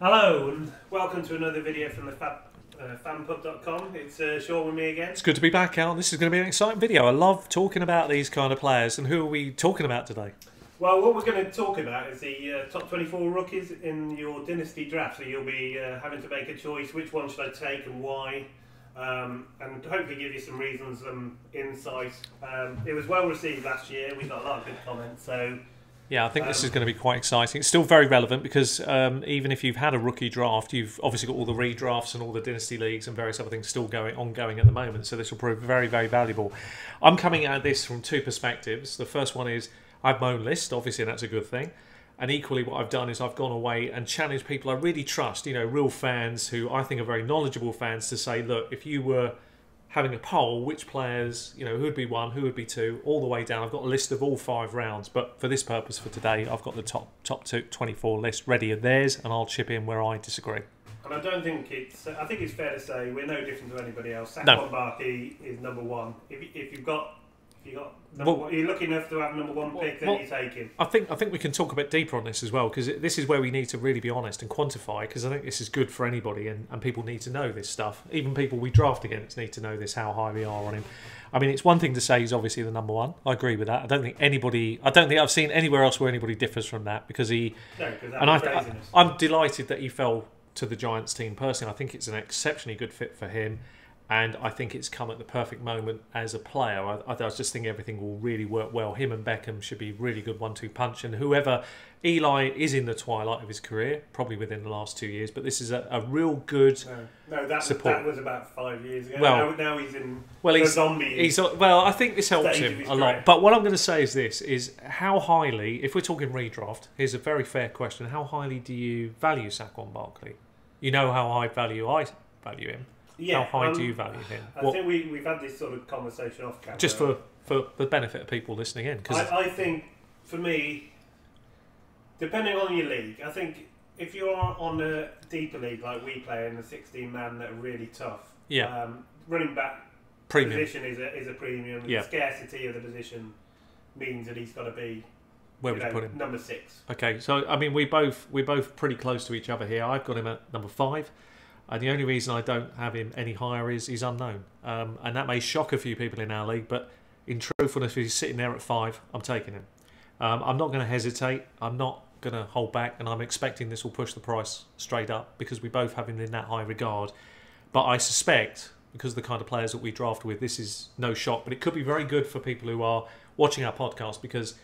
Hello and welcome to another video from the fanpub.com. It's Sean with me again. It's good to be back, Al. This is going to be an exciting video. I love talking about these kind of players. And who are we talking about today? Well, what we're going to talk about is the top 24 rookies in your Dynasty draft. So you'll be having to make a choice. Which one should I take and why? And hopefully give you some reasons and insight. It was well received last year. We got a lot of good comments. So yeah, I think this is going to be quite exciting. It's still very relevant because even if you've had a rookie draft, you've obviously got all the redrafts and all the Dynasty leagues and various other things still ongoing at the moment. So this will prove very, very valuable. I'm coming at this from two perspectives. The first one is I have my own list, obviously, and that's a good thing. And equally what I've done is I've gone away and challenged people I really trust, you know, real fans who I think are very knowledgeable fans, to say, look, if you were having a poll, which players, you know, who would be one, who would be two, all the way down. I've got a list of all 5 rounds, but for this purpose, for today, I've got the top 24 list ready of theirs, and I'll chip in where I disagree. And I don't think it's. I think it's fair to say we're no different to anybody else. Saquon Barkley is number one. If you've got number one, you're lucky enough to have number one pick, then you take him. I think we can talk a bit deeper on this as well, because this is where we need to really be honest and quantify, because I think this is good for anybody, and people need to know this stuff. Even people we draft against need to know this, how high we are on him. I mean, it's one thing to say he's obviously the number one. I agree with that. I don't think I've seen anywhere else where anybody differs from that, because he. No, because I'm delighted that he fell to the Giants team personally. I think it's an exceptionally good fit for him. And I think it's come at the perfect moment as a player. I was just thinking everything will really work well. Him and Beckham should be really good 1-2 punch. And whoever, Eli is in the twilight of his career, probably within the last 2 years. But this is a real good that was about 5 years ago. Well, now he's in zombie. I think this helps him a lot. But what I'm going to say is this, is how highly, if we're talking redraft, here's a very fair question. How highly do you value Saquon Barkley? You know how I value him. Yeah, how high do you value him? I think we've had this sort of conversation off camera. Just for the benefit of people listening in. I think, for me, depending on your league, I think if you're on a deeper league like we play in the 16-man that are really tough, running back position is a premium. Yeah. The scarcity of the position means that he's got to be where would you put him? Number 6. Okay, so I mean we're both pretty close to each other here. I've got him at number 5. And the only reason I don't have him any higher is he's unknown. And that may shock a few people in our league, but in truthfulness, if he's sitting there at 5, I'm taking him. I'm not going to hesitate. I'm not going to hold back. And I'm expecting this will push the price straight up, because we both have him in that high regard. But I suspect, because of the kind of players that we draft with, this is no shock. But it could be very good for people who are watching our podcast, because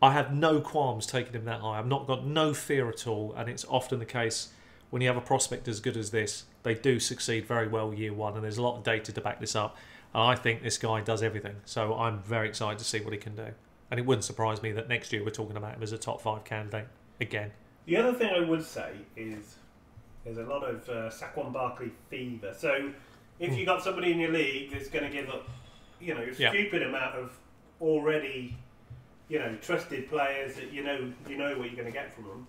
I have no qualms taking him that high. I've not got no fear at all. And it's often the case, when you have a prospect as good as this, they do succeed very well year one, and there's a lot of data to back this up. And I think this guy does everything, so I'm very excited to see what he can do. And it wouldn't surprise me that next year we're talking about him as a top 5 candidate again. The other thing I would say is there's a lot of Saquon Barkley fever. So if you got somebody in your league that's going to give up, a stupid amount of already, trusted players that you know what you're going to get from them.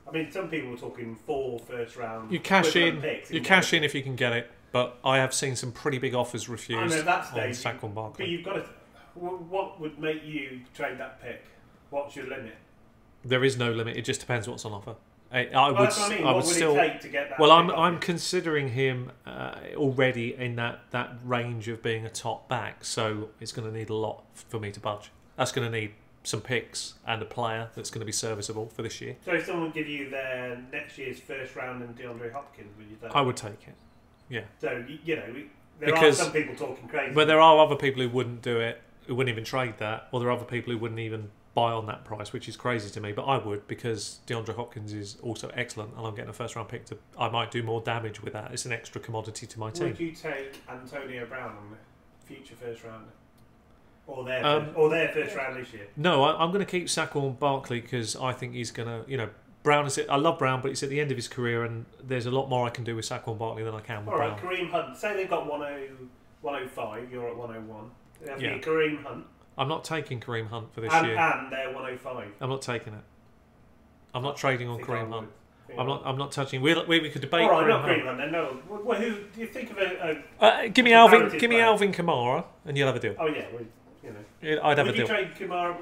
I mean, some people are talking 4 first round. You cash in. You cash in if you can get it. But I have seen some pretty big offers refused on Saquon Barkley. But you've got to. What would make you trade that pick? What's your limit? There is no limit. It just depends what's on offer. I'm considering him already in that range of being a top back. So it's going to need a lot for me to budge. That's going to need some picks and a player that's going to be serviceable for this year. So if someone would give you their next year's first round and DeAndre Hopkins, would you take it? I would take it, yeah. So, there are some people talking crazy. But there are other people who wouldn't do it, who wouldn't even trade that, or there are other people who wouldn't even buy on that price, which is crazy to me. But I would, because DeAndre Hopkins is also excellent, and I'm getting a first round pick. I might do more damage with that. It's an extra commodity to my team. Would you take Antonio Brown on the future first round? Or their first round this year? No, I'm going to keep Saquon Barkley, because I think he's going to, Brown is. I love Brown, but he's at the end of his career, and there's a lot more I can do with Saquon Barkley than I can with Brown. All right, Kareem Hunt. Say they've got 105, you're at 101. It has to be Kareem Hunt. I'm not taking Kareem Hunt for this year. And they're 105. I'm not taking it. I'm not trading on Kareem Hunt. I'm not touching. We could debate. All right, not Kareem Hunt. Then no. Who do you think of give me Alvin Kamara, and you'll have a deal. Oh yeah. You know, I'd have would a you deal. trade Kamara?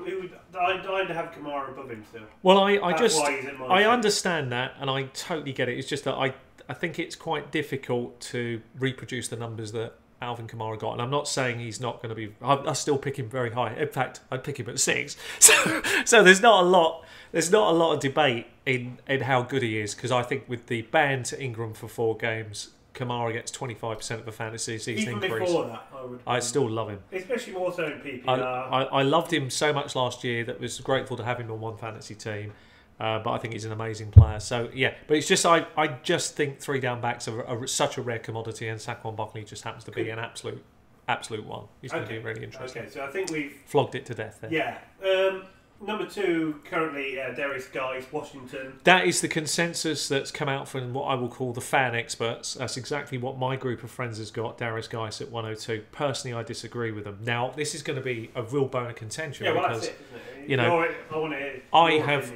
I'd have Kamara above him still. Well, That's why he's in my I team. understand that, and I totally get it. It's just that I think it's quite difficult to reproduce the numbers that Alvin Kamara got, and I'm not saying he's not going to be. I still pick him very high. In fact, I'd pick him at 6. So there's not a lot. There's not a lot of debate in how good he is, because I think with the ban to Ingram for 4 games, Kamara gets 25% of the fantasy season Even increase. before that, I still love him. Especially more so in PPR. I loved him so much last year that was grateful to have him on one fantasy team. But I think he's an amazing player. So yeah, but it's just I just think 3 down backs are such a rare commodity, and Saquon Barkley just happens to be an absolute one. He's going to be really interesting. Okay, so I think we've flogged it to death there. Yeah. Number 2 currently Darius Guice, Washington. That is the consensus that's come out from what I will call the fan experts. That's exactly what my group of friends has got. Darius Guice at 102. Personally, I disagree with them. Now, this is going to be a real bone of contention because that's it, isn't it? You know, I want to hear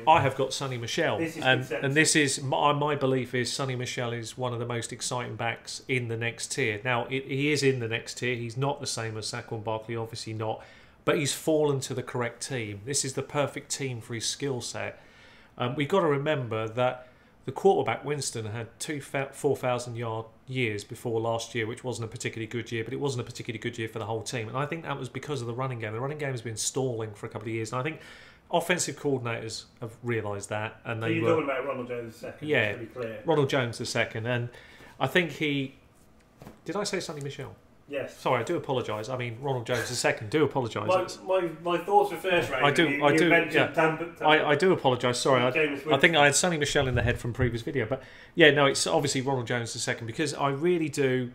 I have got Sonny Michel, and this is my belief is Sonny Michel is one of the most exciting backs in the next tier. Now, he is in the next tier. He's not the same as Saquon Barkley, obviously not. But he's fallen to the correct team. This is the perfect team for his skill set. We've got to remember that the quarterback, Winston, had 2 4,000-yard years before last year, which wasn't a particularly good year, but it wasn't a particularly good year for the whole team. And I think that was because of the running game. The running game has been stalling for a couple of years. And I think offensive coordinators have realised that. And so you're talking about Ronald Jones II, yeah, to be clear. Ronald Jones II. And I think he... Did I say Sonny Michel? Yes. Sorry, I do apologise. I mean, Ronald Jones II. Do apologise. My thoughts were first rate. I do. Yeah. I do apologise. Sorry, I think I had Sonny Michel in the head from previous video, but yeah, no, it's obviously Ronald Jones II because I really do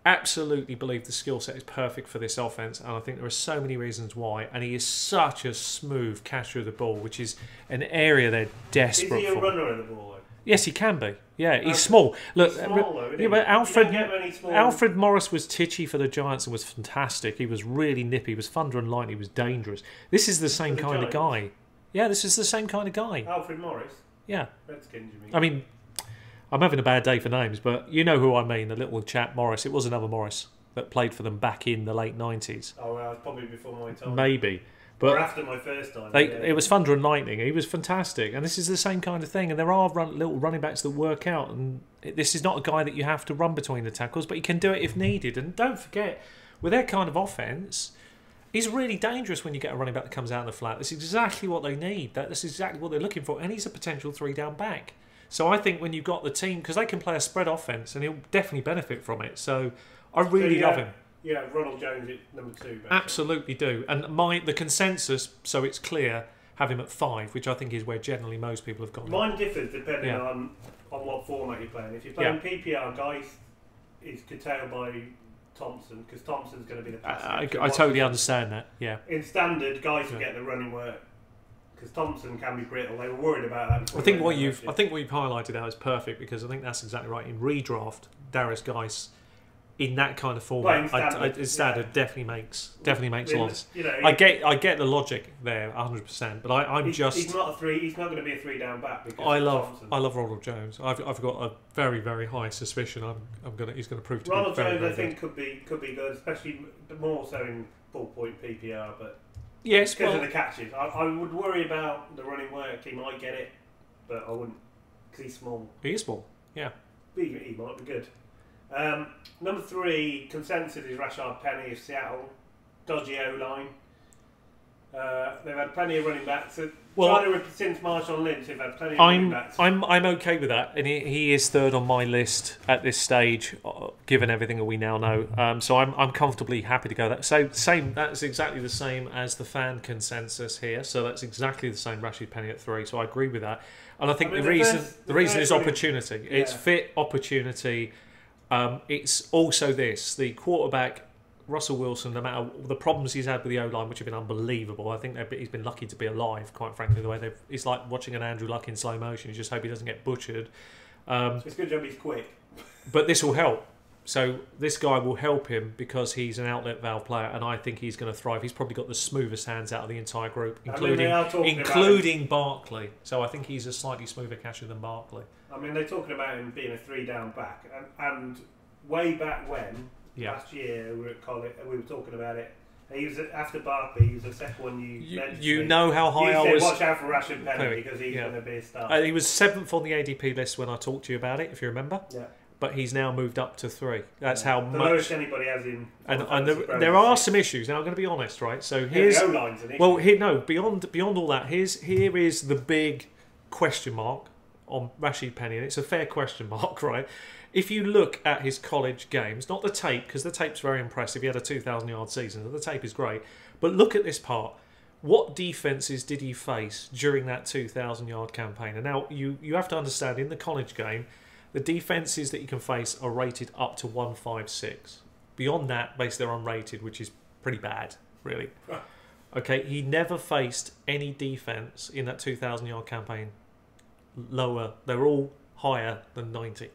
absolutely believe the skill set is perfect for this offense, and I think there are so many reasons why. And he is such a smooth catcher of the ball, which is an area they're desperate for. Is he a runner of the ball? Though? Yes, he can be. Yeah, he's small. Look, he's small, though, yeah, but small... Alfred Morris was titchy for the Giants and was fantastic. He was really nippy. He was thunder and lightning. He was dangerous. This is the same kind of guy. Yeah, this is the same kind of guy. Alfred Morris? Yeah. Redskins, you mean? I mean, I'm having a bad day for names, but you know who I mean, the little chap Morris. It was another Morris that played for them back in the late 90s. Oh, well, probably before my time. Maybe. But or after my first time. It was thunder and lightning. He was fantastic. And this is the same kind of thing. And there are little running backs that work out. And this is not a guy that you have to run between the tackles, but he can do it if needed. And don't forget, with that kind of offense, he's really dangerous when you get a running back that comes out in the flat. That's exactly what they need. That's exactly what they're looking for. And he's a potential 3-down back. So I think when you've got the team, because they can play a spread offense, and he'll definitely benefit from it. So I really love him. Yeah, Ronald Jones at number 2. Basically. Absolutely do. And the consensus, so it's clear, have him at 5, which I think is where generally most people have gone. Mine differs depending on what format you're playing. If you're playing PPR, Guice is curtailed by Thompson, because Thompson's going to be the passer. I totally understand that, yeah. In standard, Guice will get the running work, because Thompson can be brittle. They were worried about that. I think what you've highlighted out is perfect, because I think that's exactly right. In redraft, Darius Guice, in that kind of format, standard definitely makes lots. You know, I get the logic there 100%, but he's not a 3. He's not going to be a 3-down back. Because I love Ronald Jones. I've got a very, very high suspicion he's going to prove to be very, very good. Ronald Jones I think could be good, especially more so in full point PPR. But yes, because of the catches, I would worry about the running work. He might get it, but I wouldn't, because he's small. He is small. Yeah, he might be good. Number 3 consensus is Rashard Penny of Seattle. Dodgy O-line. They've had plenty of running backs. Since Marshawn Lynch, they've had plenty of running backs. I'm okay with that, and he is 3rd on my list at this stage, given everything that we now know. So I'm comfortably happy to go that. So that's exactly the same as the fan consensus here. So that's exactly the same. Rashard Penny at 3. So I agree with that, and I think the reason is opportunity. Yeah. It's fit opportunity. It's also the quarterback, Russell Wilson, no matter the problems he's had with the O-line, which have been unbelievable. I think he's been lucky to be alive, quite frankly, the way it's like watching an Andrew Luck in slow motion. You just hope he doesn't get butchered. It's a good job he's quick. But this will help. So this guy will help him because he's an outlet valve player, and I think he's going to thrive. He's probably got the smoothest hands out of the entire group, including Barkley. So I think he's a slightly smoother catcher than Barkley. I mean, they're talking about him being a 3-down back, and way back when, last year we were at college, we were talking about it. He was after Barkley. He was the second one you mentioned. You know how high you I said, was. Watch out for Rashford Penny because he's going to be a star. He was 7th on the ADP list when I talked to you about it, if you remember. Yeah. But he's now moved up to 3. That's how the much. lowest anybody has in. And there are some issues. Now I'm going to be honest, right? So here's the O-line's an issue. well, beyond all that, here is the big question mark on Rashid Penny, and it's a fair question mark, right? If you look at his college games, not the tape, because the tape's very impressive. He had a 2,000-yard season. The tape is great. But look at this part. What defences did he face during that 2,000-yard campaign? And now you have to understand, in the college game, the defences that you can face are rated up to 156. Beyond that, basically they're unrated, which is pretty bad, really. Okay, he never faced any defence in that 2,000-yard campaign lower. They were all higher than 90.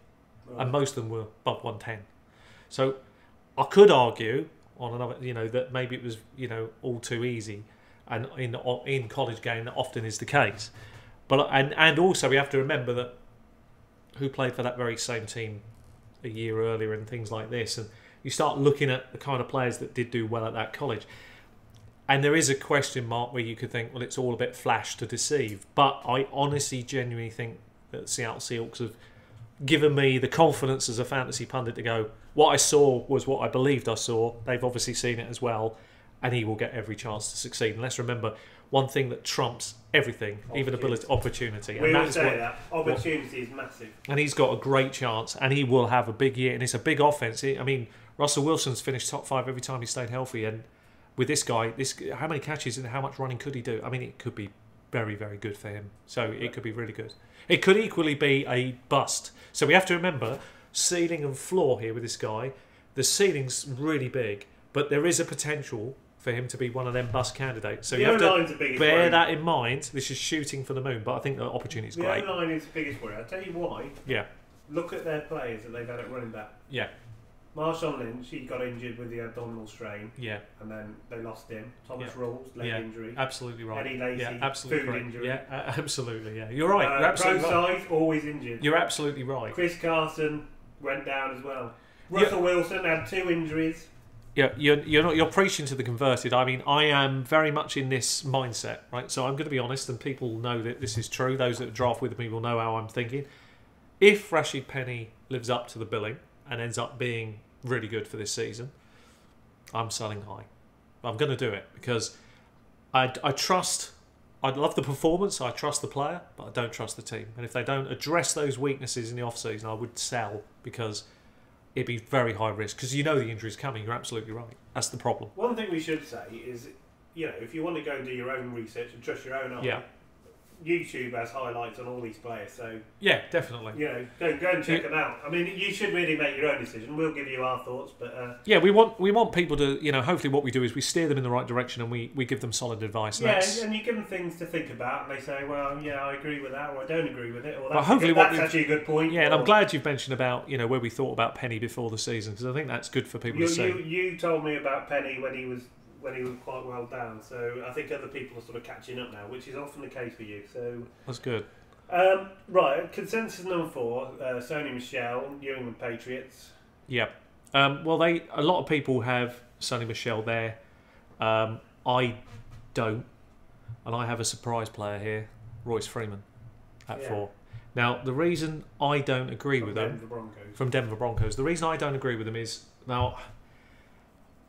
And most of them were above 110. So I could argue on another, that maybe it was, all too easy, and in college game that often is the case. But and also we have to remember that who played for that very same team a year earlier and things like this, and you start looking at the kind of players that did do well at that college. And there is a question mark where you could think, well, it's all a bit flash to deceive. But I honestly, genuinely think that the Seattle Seahawks have given me the confidence as a fantasy pundit to go, what I saw was what I believed I saw. They've obviously seen it as well, and he will get every chance to succeed. And let's remember, one thing that trumps everything, even opportunity. We will say that. Opportunity is massive. And he's got a great chance, and he will have a big year, and it's a big offense. I mean, Russell Wilson's finished top 5 every time he stayed healthy, and with this guy, how many catches and how much running could he do? I mean, it could be very, very good for him. So it could be really good. It could equally be a bust. So we have to remember, ceiling and floor here with this guy. The ceiling's really big, but there is a potential for him to be one of them bust candidates. So you have to bear that in mind. This is shooting for the moon, but I think the opportunity is great. The O-line is the biggest worry. I'll tell you why. Yeah. Look at their players that they've had at running back. Yeah. Marshawn Lynch, he got injured with the abdominal strain. Yeah. And then they lost him. Thomas Rawls, leg injury. Absolutely right. Eddie Lacy, absolutely food correct. injury. Yeah, absolutely, yeah. You're right. You're absolutely right. Always injured. You're absolutely right. Chris Carson went down as well. Russell Wilson had 2 injuries. Yeah, you're preaching to the converted. I mean, I am very much in this mindset, right? So I'm going to be honest, and people know that this is true. Those that draft with me will know how I'm thinking. If Rashid Penny lives up to the billing and ends up being really good for this season, I'm selling high. I'm going to do it because I trust. I love the performance. I trust the player, but I don't trust the team. And if they don't address those weaknesses in the off season, I would sell because it'd be very high risk. Because you know the injury's coming. You're absolutely right. That's the problem. One thing we should say is, if you want to go and do your own research and trust your own eye, YouTube has highlights on all these players, so yeah, definitely. Go and check them out. I mean, you should really make your own decision. We'll give you our thoughts, but we want people to, hopefully what we do is we steer them in the right direction and we give them solid advice. And you give them things to think about, and they say, well, I agree with that, or I don't agree with it, or that's, actually a good point. Yeah, and I'm glad you've mentioned about where we thought about Penny before the season, because I think that's good for people to see. You told me about Penny when he was quite well down, so I think other people are sort of catching up now, which is often the case for you. So that's good. Right, consensus number 4: Sony Michel, New England Patriots. Yep. A lot of people have Sony Michel there. I don't, and I have a surprise player here, Royce Freeman, at 4. Now, the reason I don't agree with him from Denver Broncos. The reason I don't agree with him is now.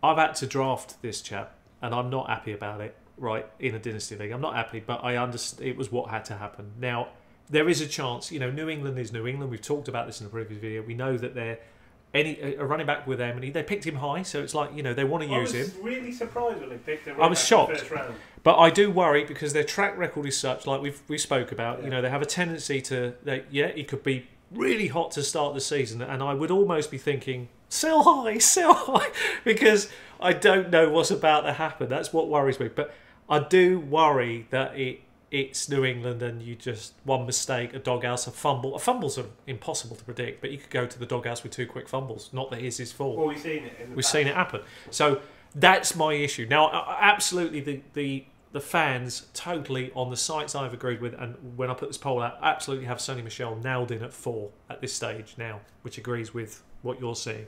I've had to draft this chap, and I'm not happy about it, right, in a Dynasty League. I'm not happy, but I understand it was what had to happen. Now, there is a chance, New England is New England. We've talked about this in a previous video. We know that they're a running back with them, and they picked him high, so it's like, they want to use him. I was really surprised when they picked him. I was shocked. In the first round. But I do worry because their track record is such, like we spoke about, they have a tendency to, he could be really hot to start the season, and I would almost be thinking, sell high, because I don't know what's about to happen. That's what worries me. But I do worry that it's New England, and you just one mistake, a doghouse, a fumble. Fumbles are impossible to predict, but you could go to the doghouse with 2 quick fumbles. Not that it's his fault. Well, we've seen it. We've seen it happen. So that's my issue. Now, absolutely, the fans totally on the sites I've agreed with, and when I put this poll out, absolutely have Sony Michel nailed in at 4 at this stage now, which agrees with what you're seeing.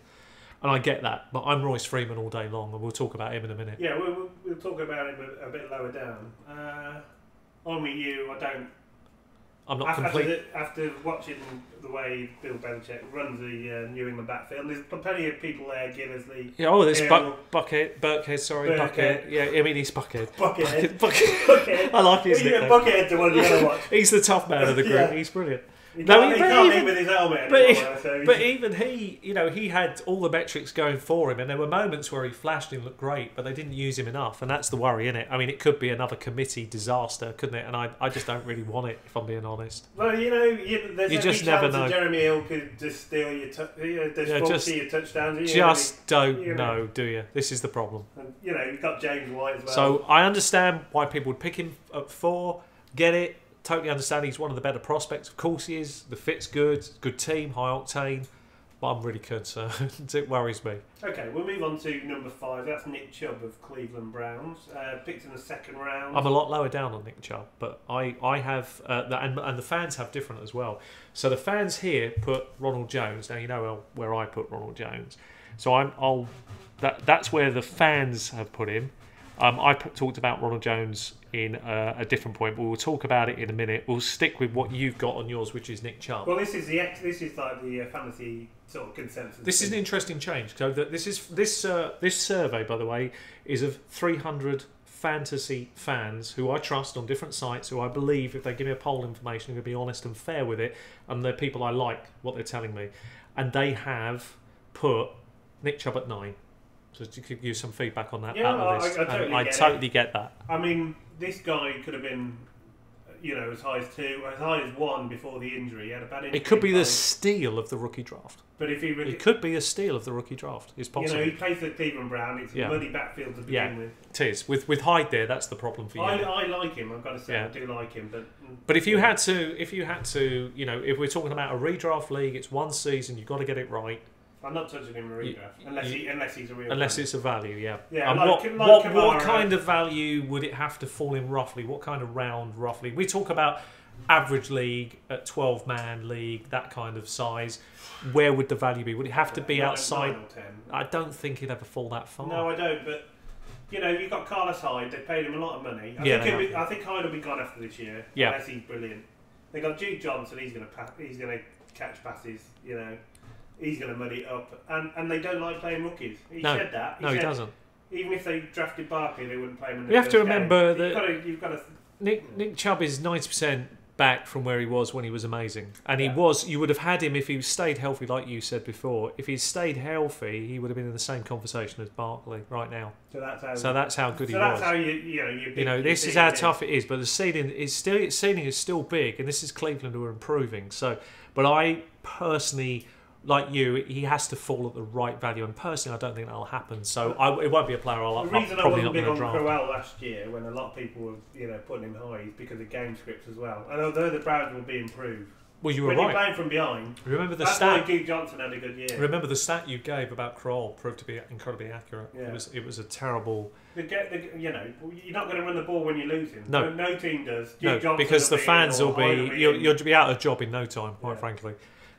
And I get that, but I'm Royce Freeman all day long, and we'll talk about him in a minute. Yeah, we'll talk about him a bit lower down. On with you, I'm not complete. After watching the way Bill Belichick runs the New England backfield, there's plenty of people there. Gillisley. Yeah, there's Burkhead. Sorry, Buckhead. Yeah, I mean he's Buckhead. Buckhead. I like his nickname. Buckhead's the one you gotta watch. He's the tough man of the group. Yeah. He's brilliant. He can't eat with his helmet anymore, but even he, he had all the metrics going for him, and there were moments where he flashed and looked great, but they didn't use him enough, and that's the worry, isn't it? I mean, it could be another committee disaster, couldn't it? And I just don't really want it, if I'm being honest. Well, there's you just never know. Jeremy Hill could just steal your touchdowns. Just don't know, do you? This is the problem. And, you've got James White as well. So I understand why people would pick him at 4. Get it. Totally understand he's one of the better prospects. Of course he is. The fit's good. Good team, high octane. But I'm really concerned. It worries me. Okay, we'll move on to number 5. That's Nick Chubb of Cleveland Browns. Picked in the 2nd round. I'm a lot lower down on Nick Chubb, but I have, and the fans have different as well. So the fans here put Ronald Jones. Now you know where I put Ronald Jones. So that's where the fans have put him. Talked about Ronald Jones in a different point, but we'll talk about it in a minute. We'll stick with what you've got on yours, which is Nick Chubb. Well, this is like the fantasy sort of consensus. This is an interesting change. So this survey, by the way, is of 300 fantasy fans who I trust on different sites, who I believe, if they give me a poll information, I'm going to be honest and fair with it, and they're people I like what they're telling me, and they have put Nick Chubb at 9. So to give you some feedback on that. Yeah, I totally get that. I mean, this guy could have been, as high as 2, as high as 1 before the injury. He had a bad injury. It could be the steal of the rookie draft. But if it could be a steal of the rookie draft. It's possible. He plays for Cleveland Brown. It's a muddy backfield to begin with. It is. With Hyde there, that's the problem for you. I like him. I've got to say, I do like him. But if you had to, if we're talking about a redraft league, it's one season. You've got to get it right. I'm not touching him in a redraft unless he's a real. Unless it's a value, yeah. Yeah. What kind of value would it have to fall in roughly? What kind of round roughly? We talk about average league, at 12-man league, that kind of size. Where would the value be? Would it have to be outside? 9 or 10. I don't think it'd ever fall that far. No, I don't. But you've got Carlos Hyde. They paid him a lot of money. I think Hyde will be gone after this year. Yeah. Unless he's brilliant. They got Duke Johnson. He's going to catch passes. He's going to muddy it up, and they don't like playing rookies. He said that. He doesn't. Even if they drafted Barkley, they wouldn't play him in the You have to remember game. that you've got to Nick Chubb is 90% back from where he was when he was amazing, and he was. You would have had him if he stayed healthy, like you said before. If he stayed healthy, he would have been in the same conversation as Barkley right now. So that's how good he was. So that's how you this is how tough it is. But the ceiling is still big, and this is Cleveland who are improving. So, but I personally, like you, he has to fall at the right value, and personally, I don't think that'll happen. So it won't be a player The reason I wasn't big on Crowell last year, when a lot of people were putting him high, is because of game scripts as well. And although the Browns will be improved, well, you were when right. you're playing from behind, remember the that's stat. why Duke Johnson had a good year. Remember the stat you gave about Crowell proved to be incredibly accurate. Yeah. It was a terrible. You're not going to run the ball when you're losing. No team does. Because the fans will be you'll be out of job in no time. Quite frankly.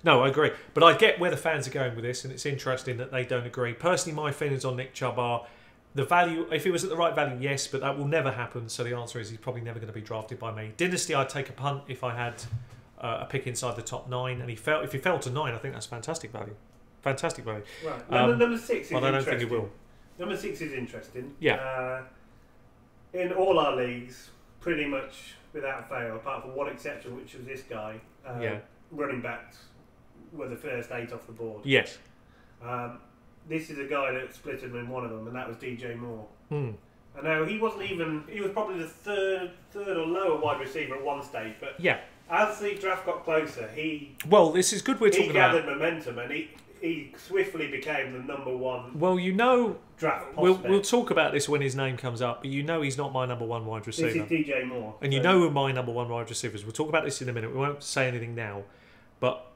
No, I agree. But I get where the fans are going with this, and it's interesting that they don't agree. Personally, my feelings on Nick Chubb are the value. If it was at the right value, yes, but that will never happen. So the answer is he's probably never going to be drafted by me. Dynasty, I'd take a punt if I had a pick inside the top 9, and if he fell to 9, I think that's fantastic value. Fantastic value. Right. Number 6 is interesting. But I don't think it will. Number 6 is interesting. Yeah. In all our leagues, pretty much without fail, apart from one exception, which was this guy, running backs were the first 8 off the board. Yes. This is a guy that split him in one of them, and that was DJ Moore. I know he was probably the third or lower wide receiver at one stage, but as the draft got closer, this is good we're talking about. He gathered momentum, and he swiftly became the number 1 draft prospect. We'll talk about this when his name comes up, but he's not my number 1 wide receiver. This is DJ Moore. And you know who my number 1 wide receiver is. We'll talk about this in a minute. We won't say anything now, but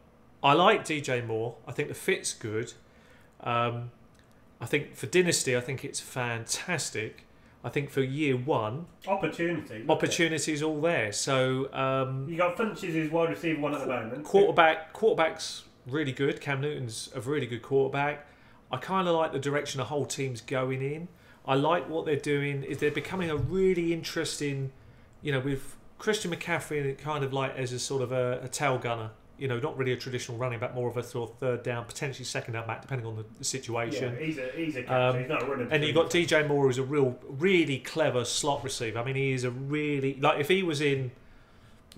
I like DJ Moore. I think the fit's good. I think for Dynasty, I think it's fantastic. I think for year 1, opportunity's all there. So you got Funches as wide receiver 1 at the moment. Quarterback's really good. Cam Newton's a really good quarterback. I kind of like the direction the whole team's going in. I like what they're doing. Is they're becoming a really interesting, with Christian McCaffrey kind of like as a sort of a tail gunner. Not really a traditional running back, more of a sort of third down, potentially second down back, depending on the situation. Yeah, he's a catcher. He's not a running. And you've got DJ Moore, who's a really clever slot receiver. I mean, he is a really if he was in,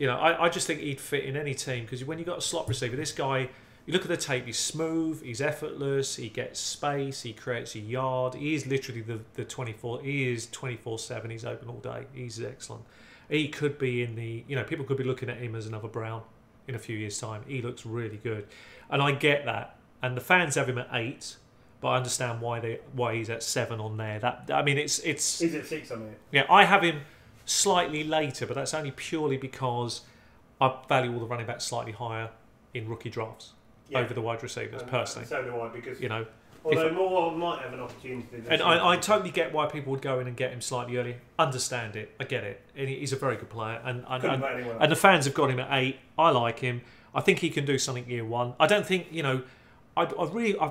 I just think he'd fit in any team, because when you've got a slot receiver, this guy, you look at the tape, he's smooth, he's effortless, he gets space, he creates a yard. He is literally the 24. He is 24/7. He's open all day. He's excellent. He could be in the. People could be looking at him as another Brown in a few years' time. He looks really good, and I get that. And the fans have him at 8, but I understand why he's at 7 on there. It's he's at 6 on it. Yeah, I have him slightly later, but that's only purely because I value all the running backs slightly higher in rookie drafts over the wide receivers personally. So do I, because although Moore might have an opportunity. And I totally get why people would go in and get him slightly early. Understand it. I get it. And he's a very good player. And the fans have got him at 8. I like him. I think he can do something year 1. I don't think,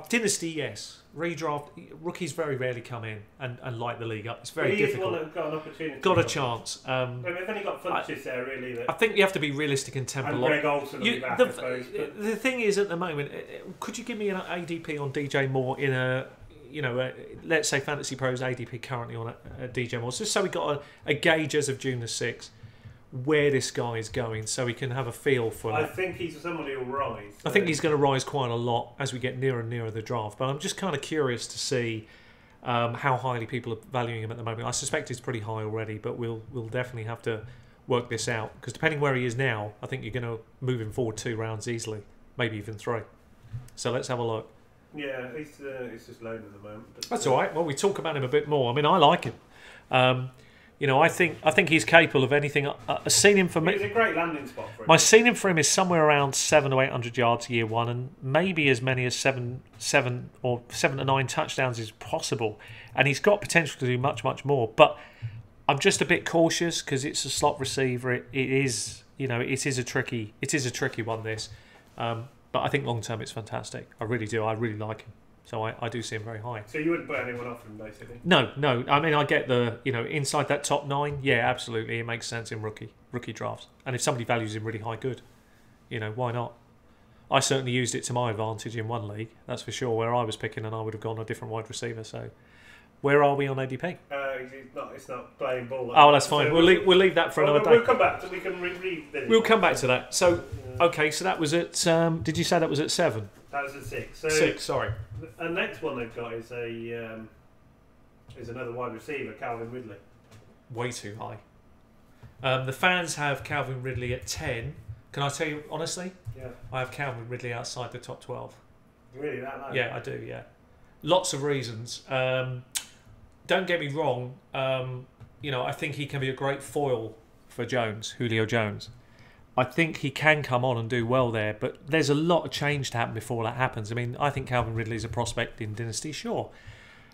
Dynasty, yes. Redraft, rookies very rarely come in and light the league up. It's very difficult. He's got an opportunity. Got a chance. We've only got Funches there, really. I think you have to be realistic and temper. And Greg Olsen will be back, I suppose. The thing is, at the moment, could you give me an ADP on DJ Moore in a, let's say Fantasy Pros ADP currently on a DJ Moore, just so we got a gauge as of June the 6th, where this guy is going, so we can have a feel for I think he's somebody who'll rise. I think he's going to rise quite a lot as we get nearer and nearer the draft, but I'm just kind of curious to see how highly people are valuing him at the moment. I suspect he's pretty high already, but we'll definitely have to work this out, because depending where he is now, I think you're going to move him forward 2 rounds easily, maybe even 3. So let's have a look. Yeah, he's just loading at the moment. But, that's all right. Well, we talk about him a bit more. I mean, I like him. I think he's capable of anything. I've seen him for me. It's a great landing spot for him. My ceiling for him is somewhere around 700 to 800 yards year 1, and maybe as many as 7 to 9 touchdowns is possible. And he's got potential to do much more. But I'm just a bit cautious because it's a slot receiver. It is a tricky one. This, but I think long term it's fantastic. I really do. I really like him. So I do see him very high. So you wouldn't put anyone off him, basically? No. I mean, I get the, inside that top 9, yeah, absolutely. It makes sense in rookie drafts. And if somebody values him really high, good. Why not? I certainly used it to my advantage in one league, that's for sure, where I was picking and I would have gone a different wide receiver. So where are we on ADP? It's not playing ball. Oh, that's fine. So we'll leave that for another day. We'll come back to we can revisit. We'll come back to that. So, okay, so that was at, did you say that was at 7? That was at 6. So 6, sorry. The next one they've got is another wide receiver, Calvin Ridley. Way too high. The fans have Calvin Ridley at 10. Can I tell you honestly? Yeah. I have Calvin Ridley outside the top 12. Really, that low? Yeah, I do. Yeah, lots of reasons. Don't get me wrong. I think he can be a great foil for Julio Jones. I think he can come on and do well there, but there's a lot of change to happen before that happens. I mean, I think Calvin Ridley's a prospect in Dynasty, sure.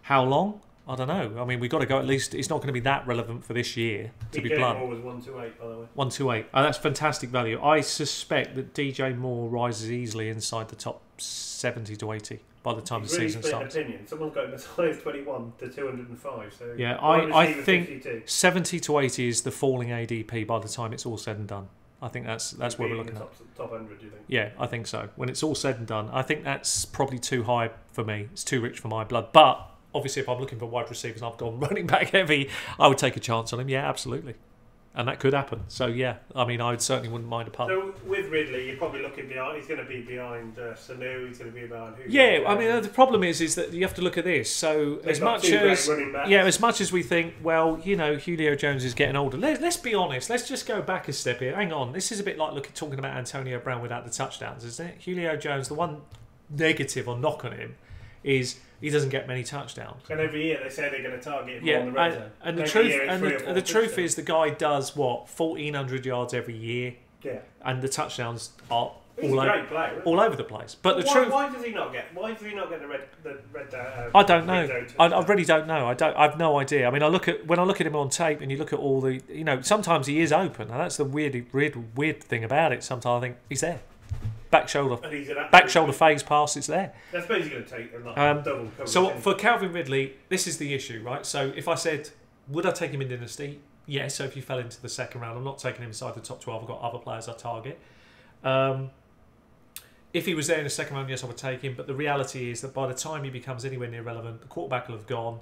How long? I don't know. I mean, we've got to go at least. It's not going to be that relevant for this year, to be blunt. DJ Moore was 128, by the way. 128. Oh, that's fantastic value. I suspect that DJ Moore rises easily inside the top 70 to 80 by the time the season starts. Opinion. Someone's got him as high as 21 to 205. So yeah, I think 52. 70 to 80 is the falling ADP by the time it's all said and done. I think that's what we're looking at. Top 100, do you think? Yeah, I think so. When it's all said and done, I think that's probably too high for me. It's too rich for my blood. But obviously, if I'm looking for wide receivers and I've gone running back heavy, I would take a chance on him. Yeah, absolutely. And that could happen. So, yeah, I mean, I certainly wouldn't mind a punt. So, with Ridley, you're probably looking behind. He's going to be behind Sanu. He's going to be behind who? Yeah, I mean, the problem is that you have to look at this. So, as much as we think, well, Julio Jones is getting older. Let's be honest. Let's just go back a step here. Hang on. This is a bit like talking about Antonio Brown without the touchdowns, isn't it? Julio Jones, the one negative or knock on him is he doesn't get many touchdowns. And every year they say they're going to target him on the red zone. And the truth is the guy does 1,400 yards every year. Yeah. And the touchdowns are all over the place. But why does he not get the red I don't know. I really don't know. I've no idea. I mean, when I look at him on tape and you look at all the, sometimes he is open, and that's the weird thing about it. Sometimes I think he's there. back shoulder phase pass, it's there. I suppose he's going to take a lot double coverage. So for Calvin Ridley, this is the issue, right? So if I said, would I take him in Dynasty? Yes. So if you fell into the second round, I'm not taking him inside the top 12. I've got other players I target. If he was there in the second round, yes, I would take him. But the reality is that by the time he becomes anywhere near relevant, the quarterback will have gone.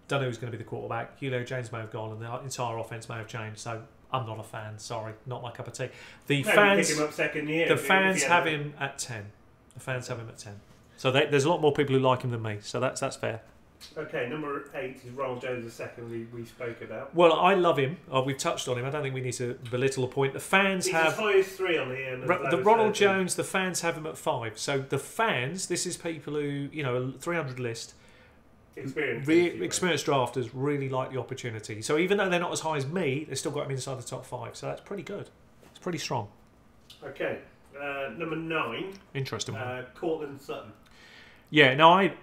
Don't know who's going to be the quarterback. Julio Jones may have gone, and the entire offense may have changed. So I'm not a fan. Sorry, not my cup of tea. The fans pick him up second year. The fans have him at 10. The fans have him at 10. So there's a lot more people who like him than me. So that's fair. Okay, number 8 is Ronald Jones, the second we spoke about. Well, I love him. We've touched on him. I don't think we need to belittle a point. The fans He's have as high as 3 on the end. The Ronald Jones. The fans have him at 5. So the fans, this is people who a 300 list. Experienced drafters really like the opportunity. So even though they're not as high as me, they've still got him inside the top 5. So that's pretty good. It's pretty strong. Okay, number 9. Interesting one. Cortland Sutton. Yeah, no, I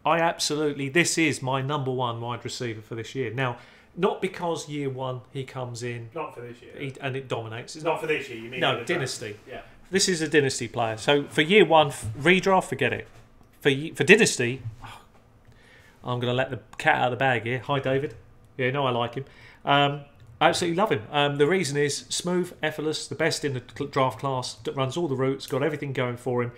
absolutely. This is my number 1 wide receiver for this year. Now, not because year 1 he comes in. Not for this year. And it dominates. It's not for this year. You mean no Dynasty? Yeah. This is a Dynasty player. So for year 1 redraft, forget it. For Dynasty. I'm going to let the cat out of the bag here. Hi, David. Yeah, no, I like him. I absolutely love him. The reason is smooth, effortless, the best in the draft class, runs all the routes, got everything going for him,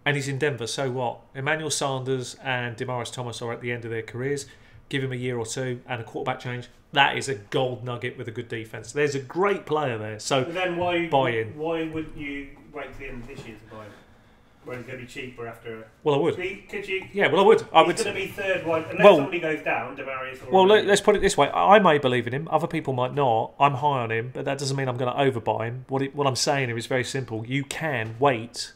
and he's in Denver. So what? Emmanuel Sanders and Demaryius Thomas are at the end of their careers. Give him a year or two and a quarterback change. That is a gold nugget with a good defense. There's a great player there. So then why buy in? Why wouldn't you wait to the end of this year to buy him? When he's going to be cheaper after. Well, I would. Could you? Yeah, well, I would. He's going to be third wide unless somebody goes down. Demaryius. Well, let's put it this way. I may believe in him. Other people might not. I'm high on him, but that doesn't mean I'm going to overbuy him. What I'm saying here is very simple. You can wait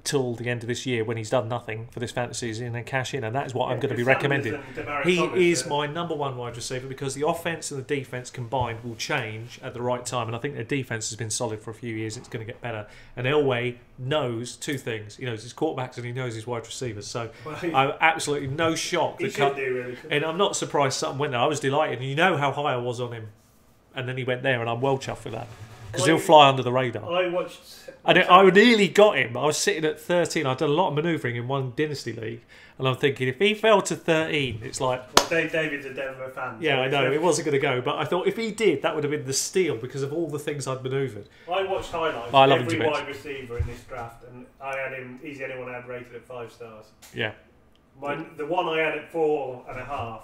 till the end of this year when he's done nothing for this fantasy season and then cash in, and that is what I'm going to be recommending. He is my number 1 wide receiver because the offense and the defense combined will change at the right time, and I think their defense has been solid for a few years. It's going to get better, and Elway knows 2 things. He knows his quarterbacks and he knows his wide receivers. So I'm absolutely no shock. And I'm not surprised Sutton went there. I was delighted, and you know how high I was on him, and then he went there, and I'm well chuffed with that. Because he'll fly under the radar. I nearly got him. I was sitting at 13. I'd done a lot of manoeuvring in one Dynasty league. And I'm thinking, if he fell to 13, it's like... Well, David's a Denver fan. Yeah, I know. It wasn't going to go. But I thought if he did, that would have been the steal because of all the things I'd manoeuvred. I watched highlights of every wide receiver in this draft. And I had him... He's the only one I had rated at 5 stars. Yeah. The one I had at 4.5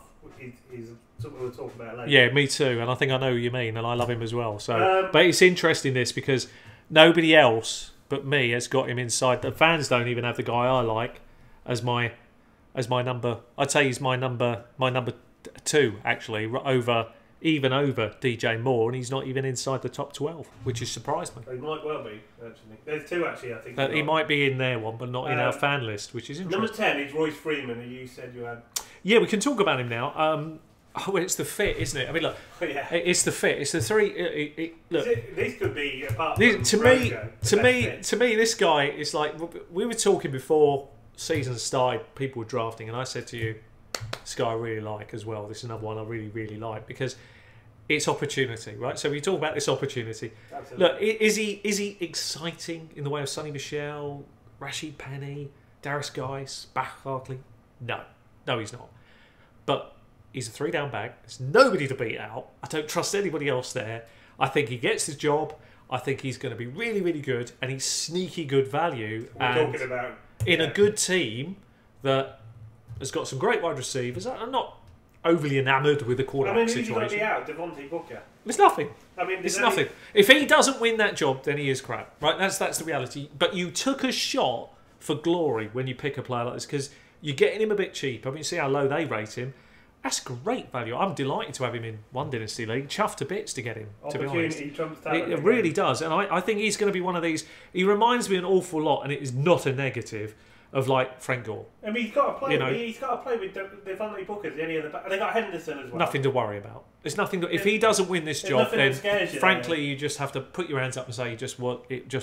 is something we'll talk about later. Yeah, me too. And I think I know who you mean. And I love him as well. So, but it's interesting this because nobody else but me has got him inside. The fans don't even have the guy I like as my number. I'd say he's my number 2 actually, over DJ Moore, and he's not even inside the top 12, which has surprised me. He might well be actually. There's 2 actually, I think. He might be in their one, but not in our fan list, which is interesting. Number 10 is Royce Freeman, who you said you had. Yeah, we can talk about him now. It's the fit, isn't it? I mean, look, it's the fit. It's the 3. Look, this could be apart to me, this guy is like we were talking before season started. People were drafting, and I said to you, this guy I really like as well. This is another one I really, really like because it's opportunity, right? So we talk about this opportunity. Absolutely. Look, is he exciting in the way of Sonny Michel, Rashid Penny, Darius Geis, Barkley? No, he's not. But he's a 3-down back. There's nobody to beat out. I don't trust anybody else there. I think he gets his job. I think he's going to be really, really good, and he's sneaky good value. We're talking about a good team that has got some great wide receivers. I'm not overly enamoured with the quarterback situation. Who's out? Devontae Booker. It's nothing. It's nothing. If he doesn't win that job, then he is crap. Right? That's the reality. But you took a shot for glory when you pick a player like this because you're getting him a bit cheap. I mean, you see how low they rate him. That's great value. I'm delighted to have him in one Dynasty league. Chuffed to bits to get him, to be honest. It really does. And I think he's going to be one of these... He reminds me an awful lot, and it is not a negative, of like Frank Gore. I mean, he's got to play. He's got to play with Devontae Booker. Any other, and they got Henderson as well. Nothing to worry about. There's nothing. If he doesn't win this job, then frankly, you just have to put your hands up and say it just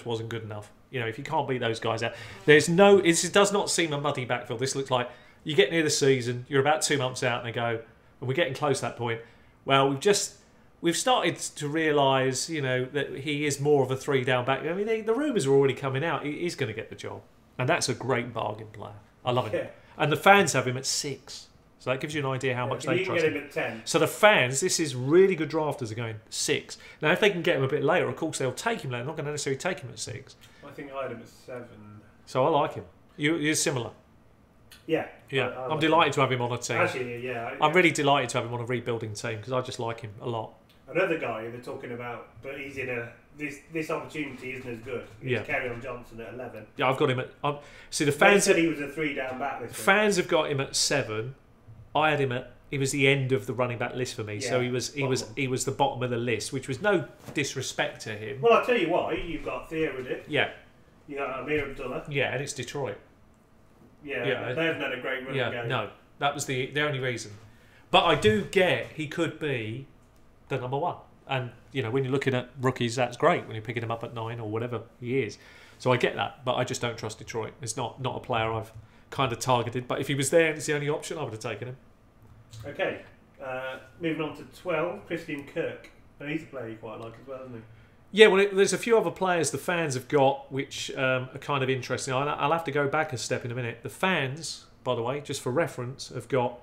wasn't good enough. If you can't beat those guys out, there's no. It does not seem a muddy backfield. This looks like you get near the season, you're about 2 months out, and they go, and we're getting close to that point. Well, we've just we've started to realise, you know, that he is more of a 3-down back. I mean, the rumours are already coming out. He's going to get the job. And that's a great bargain player. I love him. Yeah. And the fans have him at 6. So that gives you an idea how much they trust him. You can get him at 10. So the fans, this is really good drafters, are going 6. Now, if they can get him a bit later, of course, they'll take him later. They're not going to necessarily take him at 6. I think I had him at 7. So I like him. You're similar. Yeah. Yeah. I'm delighted to have him on a team. Actually, yeah. I'm really delighted to have him on a rebuilding team because I just like him a lot. Another guy they're talking about, but he's in a... This opportunity isn't as good. It's Kerryon Johnson at 11. Yeah, I've got him at... see, the fans... They said he was a 3-down back this week. Fans have got him at 7. I had him at... He was the end of the running back list for me, so he was the bottom of the list, which was no disrespect to him. Well, I'll tell you why. You've got Theo with it. Yeah. You got Amir Abdullah. Yeah, and it's Detroit. Yeah, they haven't had a great run game. No, that was the only reason. But I do get he could be the number 1. And, you know, when you're looking at rookies, that's great when you're picking him up at 9 or whatever he is. So I get that, but I just don't trust Detroit. It's not a player I've kind of targeted. But if he was there and it's the only option, I would have taken him. Okay, moving on to 12, Christian Kirk. And he's a player you quite like as well, isn't he? Yeah, well, there's a few other players the fans have got which are kind of interesting. I'll have to go back a step in a minute. The fans, by the way, just for reference, have got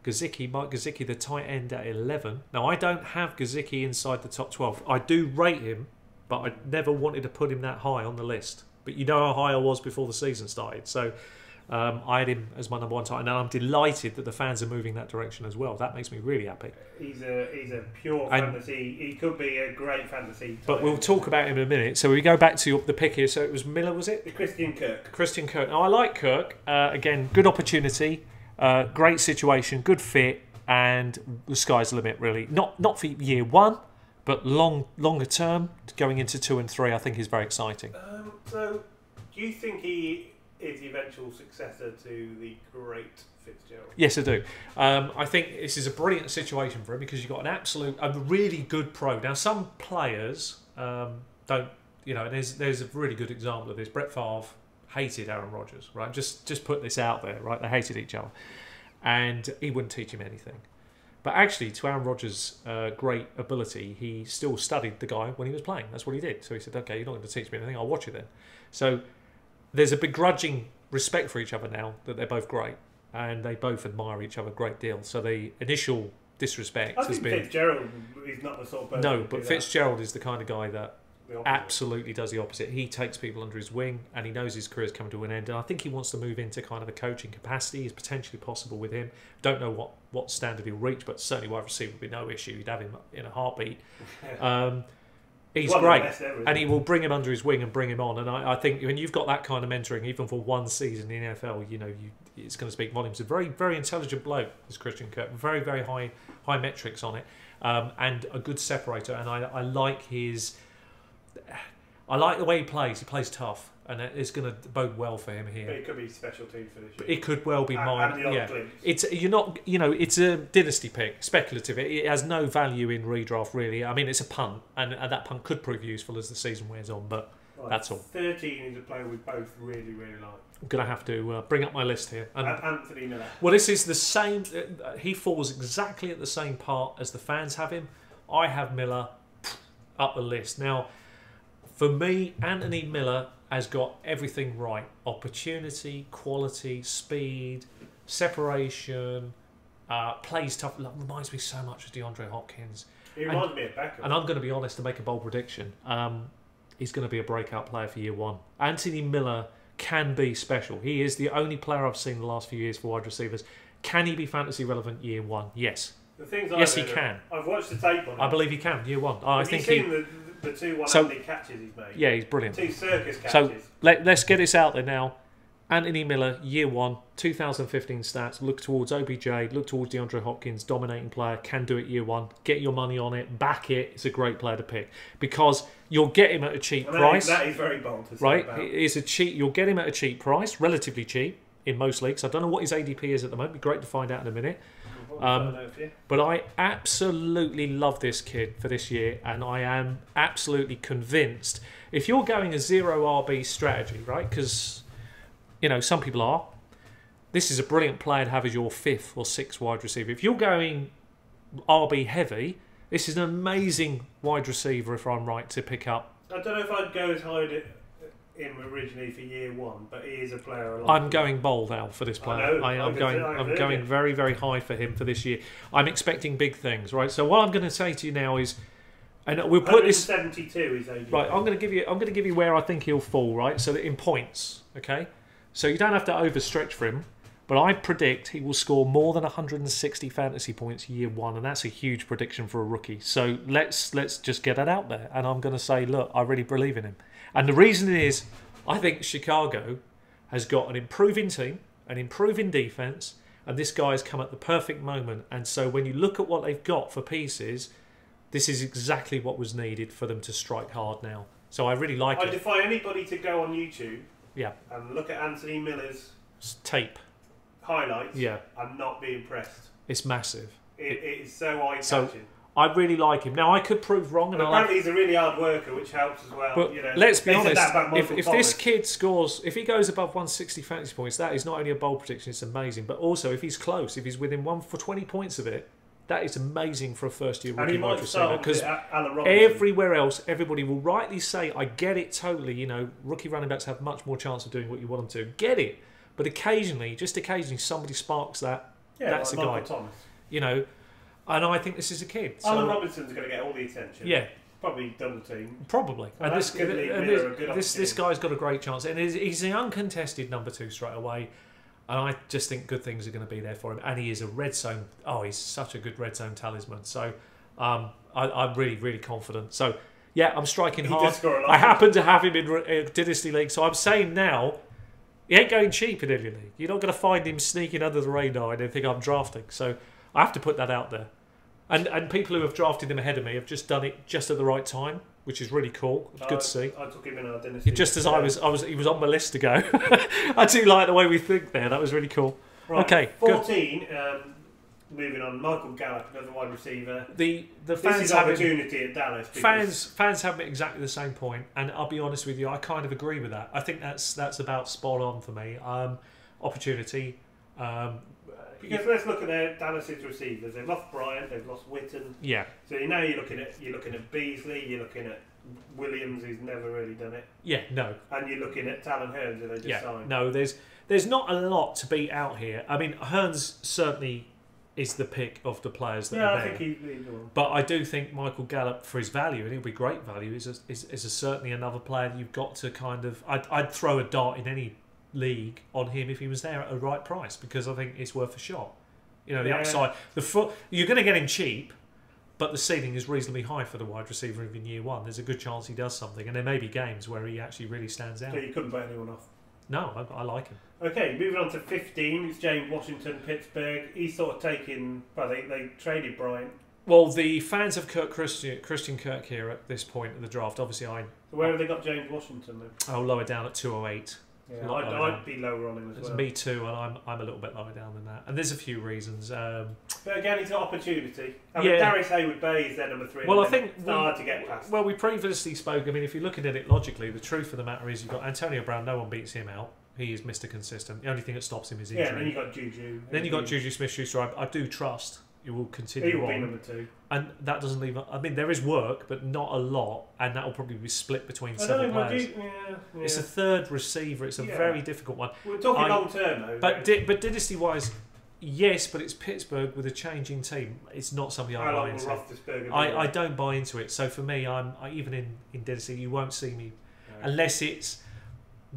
Mike Gesicki, the tight end at 11. Now, I don't have Gesicki inside the top 12. I do rate him, but I never wanted to put him that high on the list. But you know how high I was before the season started. So I had him as my number 1 tight end, and I'm delighted that the fans are moving that direction as well. That makes me really happy. He's a pure fantasy. He could be a great fantasy. But we'll talk about him in a minute. So we go back to the pick here. So it was Miller, was it? Christian Kirk. Christian Kirk. Now I like Kirk. Again, good opportunity, great situation, good fit, and the sky's the limit. Really, not for year 1, but longer term, going into 2 and 3. I think is very exciting. So, do you think he is the eventual successor to the great Fitzgerald? Yes, I do. I think this is a brilliant situation for him because you've got a really good pro. Now, some players don't, you know, there's a really good example of this. Brett Favre hated Aaron Rodgers, right? Just put this out there, right? They hated each other. And he wouldn't teach him anything. But actually, to Aaron Rodgers' great ability, he still studied the guy when he was playing. That's what he did. So he said, okay, you're not going to teach me anything, I'll watch you then. So there's a begrudging respect for each other now that they're both great and they both admire each other a great deal. So the initial disrespect has been... Fitzgerald is not the sort of person. No, but Fitzgerald is the kind of guy that absolutely does the opposite. He takes people under his wing and he knows his career's coming to an end. And I think he wants to move into kind of a coaching capacity. It's potentially possible with him. Don't know what standard he'll reach, but certainly wide receiver would be no issue. He'd have him in a heartbeat. He's great, and he will bring him under his wing and bring him on. And I think when you've got that kind of mentoring, even for 1 season in the NFL, you know, it's going to speak volumes. A very, very intelligent bloke, is Christian Kirk. Very, very high metrics on it, and a good separator. And I like I like the way he plays. He plays tough, and it's going to bode well for him here. But it could be special team for this year. It could well be mine. Yeah, glimpse. It's a dynasty pick, speculative. It has no value in redraft really. I mean, it's a punt, and that punt could prove useful as the season wears on. But that's all. 13 is a player we both really, really like. I'm going to have to bring up my list here. And Anthony Miller. Well, this is the same. He falls exactly at the same part as the fans have him. I have Miller up the list now. For me, Anthony Miller has got everything right. Opportunity, quality, speed, separation, plays tough. Reminds me so much of DeAndre Hopkins. He reminds me of Beckham. And I'm going to be honest and make a bold prediction. He's going to be a breakout player for year 1. Anthony Miller can be special. He is the only player I've seen in the last few years for wide receivers. Can he be fantasy relevant year 1? Yes. Yes, he can. I've watched the tape on him. I believe he can, year 1. I think the 2 one-handed catches he's made. Yeah, he's brilliant. 2 circus catches. So let's get this out there now. Anthony Miller, year 1, 2015 stats. Look towards OBJ. Look towards DeAndre Hopkins, dominating player. Can do it year 1. Get your money on it. Back it. It's a great player to pick because you'll get him at a cheap price. That is very bold to say. Right? It's a cheap. You'll get him at a cheap price, relatively cheap in most leagues. I don't know what his ADP is at the moment. It'd be great to find out in a minute. But I absolutely love this kid for this year, and I am absolutely convinced if you're going a 0 RB strategy, right? Because you know some people are. This is a brilliant player to have as your 5th or 6th wide receiver. If you're going RB heavy, This is an amazing wide receiver, if I'm right, to pick up. I don't know if I'd go as high as him originally for year one, but he is a player. I'm going bold out for this player. I'm going very, very high for him for this year. I'm expecting big things, right? So what I'm going to say to you now is, and we'll put this 72 is age. Right, I'm going to give you where I think he'll fall, right? So that in points, okay? So you don't have to overstretch for him, but I predict he will score more than 160 fantasy points year one, and that's a huge prediction for a rookie. So let's just get that out there, and I'm going to say, look, I really believe in him. And the reason is, I think Chicago has got an improving team, an improving defense, and this guy's come at the perfect moment. And so when you look at what they've got for pieces, this is exactly what was needed for them to strike hard now. So I really like it. I defy anybody to go on YouTube yeah. and look at Anthony Miller's tape highlights yeah. and not be impressed. It's massive. It is so eye-catching. So I really like him. Now, I could prove wrong. And apparently he's a really hard worker, which helps as well. But you know, let's be honest, if this kid scores, if he goes above 160 fantasy points, that is not only a bold prediction, it's amazing. But also, if he's close, if he's within 1 for 20 points of it, that is amazing for a first-year rookie wide receiver. Because everywhere else, everybody will rightly say, I get it totally, you know, rookie running backs have much more chance of doing what you want them to. Get it. But occasionally, just occasionally, somebody sparks that. Yeah, that's like a Michael guy. Thomas. You know, and I think this is a kid. So, Alan Robinson's going to get all the attention. Yeah. Probably double team. Probably. And this guy's got a great chance. And he's the uncontested number 2 straight away. And I just think good things are going to be there for him. And he is a red zone. Oh, he's such a good red zone talisman. So I'm really, really confident. So, yeah, I'm striking hard. I happen to have him in Dynasty League. So I'm saying now, he ain't going cheap in any league. You're not going to find him sneaking under the radar and think I'm drafting. So I have to put that out there. And people who have drafted him ahead of me have just done it just at the right time, which is really cool. It's good to see. I took him in our Dynasty. Just as he was on my list to go. I do like the way we think there. That was really cool. Right, okay, 14. Moving on, Michael Gallup, another wide receiver. The fans this is opportunity at Dallas. Fans have exactly the same point, and I'll be honest with you, I kind of agree with that. I think that's about spot on for me. Opportunity. Because let's look at their Dallas's receivers. They've lost Bryant, they've lost Witten. Yeah. So now you're looking at Beasley, you're looking at Williams, who's never really done it. Yeah, no. And you're looking at Talon Hearns, who they just signed. No, there's not a lot to beat out here. I mean, Hearns certainly is the pick of the players that are there. I think he's the one. But I do think Michael Gallup, for his value, and he'll be great value, is certainly another player that you've got to kind of. I'd throw a dart in any league on him if he was there at a right price, because I think it's worth a shot. You know, the upside, you're going to get him cheap, but the ceiling is reasonably high for the wide receiver in year one. There's a good chance he does something, and there may be games where he actually really stands out. So you couldn't bet anyone off. No, I like him. Okay, moving on to 15. It's James Washington, Pittsburgh. He's sort of taken. Well, they traded Bryant. Well, the fans of Christian Kirk here at this point of the draft, obviously So where have they got James Washington then? I'll lower down at 208. Yeah, I'd be lower on him as well. Me too, and I'm a little bit lower down than that. And there's a few reasons. But again, he's got opportunity. I mean, Darius Hayward-Bay is their number 3. Well, I think it's hard to get past. Well, we previously spoke. I mean, if you're looking at it logically, the truth of the matter is you've got Antonio Brown. No one beats him out. He is Mr. Consistent. The only thing that stops him is injury. Yeah, and then you got Juju. Then you got Juju Smith-Schuster. I do trust he will continue. He will be number 2. And that doesn't leave. I mean, there is work, but not a lot, and that will probably be split between several players. It's a third receiver. It's a very difficult one. We're talking long term, though. But dynasty-wise, yes, but it's Pittsburgh with a changing team. It's not something I buy into. I don't buy into it. So for me, even in dynasty, you won't see me unless it's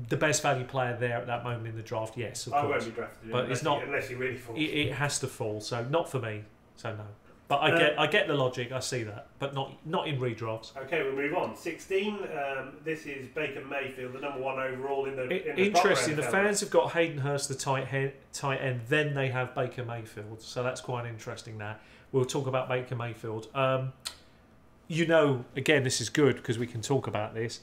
the best value player there at that moment in the draft. Yes, of course. I won't be drafted, but it's not unless he really falls. It has to fall. So not for me. So no. But I get the logic. I see that, but not in redrafts. Okay, we'll move on. 16. This is Baker Mayfield, the number 1 overall in the. Interesting. The fans have got Hayden Hurst, the tight end. Then they have Baker Mayfield. So that's quite interesting. Now we'll talk about Baker Mayfield. You know, again, this is good because we can talk about this.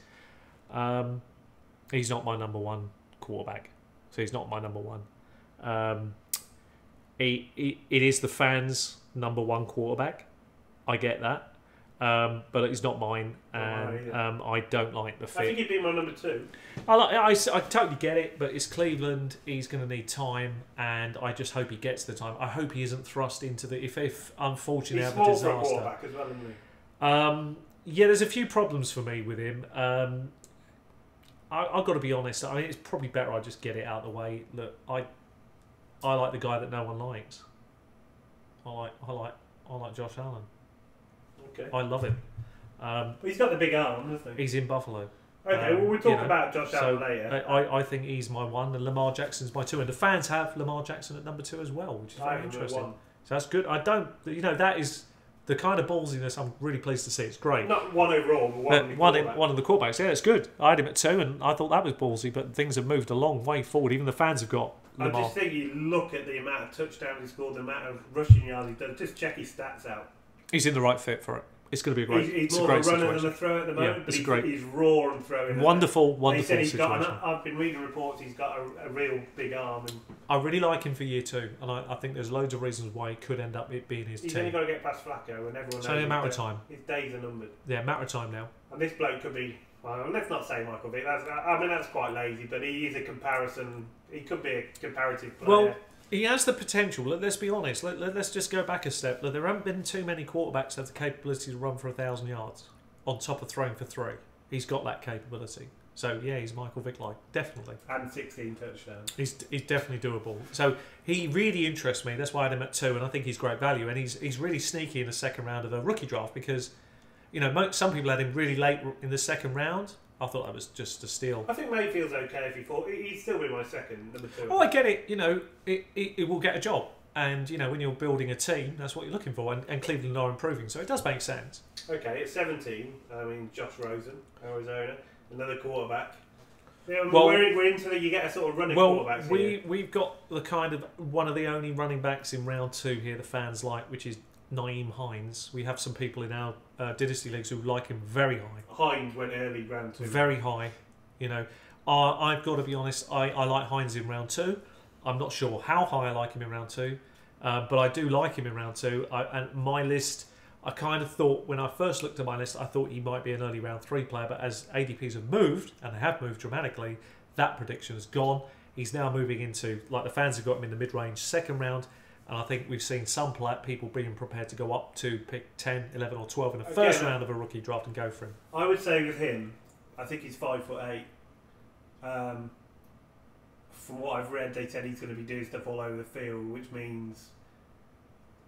He's not my number 1 quarterback, so he's not my number 1. It is the fans' number 1 quarterback. I get that. but he's not mine, and I don't like the fit. I think he'd be my number 2. I totally get it, but it's Cleveland. He's going to need time, and I just hope he gets the time. I hope he isn't thrust into the if unfortunately he's have a disaster. For a quarterback as well, isn't he? Yeah, there's a few problems for me with him. I've got to be honest. I mean, it's probably better I just get it out of the way. Look, I like the guy that no one likes. I like Josh Allen. Okay. I love him. But he's got the big arm, hasn't he? He's in Buffalo. Okay, well, we'll talk about Josh Allen later. I think he's my 1, and Lamar Jackson's my 2, and the fans have Lamar Jackson at number 2 as well, which is very interesting. So that's good. I don't, that is the kind of ballsiness I'm really pleased to see. It's great. Not 1 overall, but one of the quarterbacks. Yeah, it's good. I had him at 2, and I thought that was ballsy, but things have moved a long way forward. Even the fans have got Lamar. I just think you look at the amount of touchdowns he scored, the amount of rushing yards he's done. Just check his stats out. He's in the right fit for it. It's going to be a great. He's more of a runner than a thrower at the moment. Yeah, it's great. He's raw and throwing. Wonderful situation. Got I've been reading reports. He's got a real big arm. And I really like him for year 2, and I think there's loads of reasons why he could end up being his team. He's only got to get past Flacco, and everyone knows. It's only a matter of time. His days are numbered. Yeah, matter of time now. And this bloke could be. Well, let's not say Michael Vick. That's quite lazy, but he is a comparison. He could be a comparative player. Well, he has the potential. Let's be honest. Let's just go back a step. There haven't been too many quarterbacks that have the capability to run for 1,000 yards on top of throwing for 3. He's got that capability. So yeah, he's Michael Vick-like, definitely. And 16 touchdowns. He's definitely doable. So he really interests me. That's why I had him at 2, and I think he's great value. And he's really sneaky in the second round of the rookie draft because, some people had him really late in the second round. I thought that was just a steal. I think Mayfield's okay if he thought he'd still be my second, number 2. Oh, I get it. It will get a job, and when you're building a team, that's what you're looking for. And Cleveland are improving, so it does make sense. Okay, at 17, Josh Rosen, Arizona, another quarterback. Yeah, well, we're into you get a sort of running quarterbacks here. We've got the kind of one of the only running backs in round 2 here the fans like, which is Nyheim Hines. We have some people in our Dynasty leagues who like him very high. Hines went early round 2. Very high. I've got to be honest, I like Hines in round 2. I'm not sure how high I like him in round 2, but I do like him in round 2. And my list, I kind of thought, when I first looked at my list, I thought he might be an early round 3 player, but as ADPs have moved, and they have moved dramatically, that prediction has gone. He's now moving into, like the fans have got him in the mid-range second round, and I think we've seen some people being prepared to go up to pick 10, 11 or 12 in the first round of a rookie draft and go for him. I would say with him, I think he's 5'8". From what I've read, they said he's going to be doing stuff all over the field, which means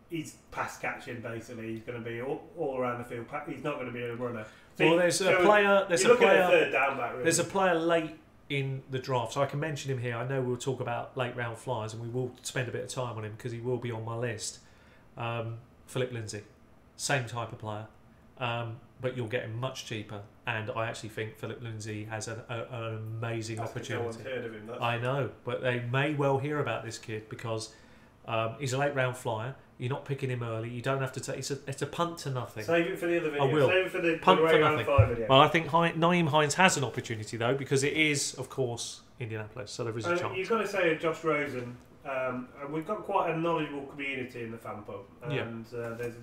he's pass catching basically. He's going to be all around the field. He's not going to be a runner. Well, there's a player. There's a player. Third down back, really. There's a player late in the draft, so I can mention him here. I know we'll talk about late round flyers, and we will spend a bit of time on him because he will be on my list. Philip Lindsay, same type of player, but you'll get him much cheaper. And I actually think Philip Lindsay has an amazing opportunity. No one's heard of him. I know, but they may well hear about this kid because he's a late round flyer. You're not picking him early. You don't have to take. It's a punt to nothing. Save it for the other video. I will. Save it for the punt for round nothing. 5 video. Well, I think Nyheim Hines has an opportunity though because it is, of course, Indianapolis, so there is a chance. You've got to say Josh Rosen. We've got quite a knowledgeable community in the fan pub, and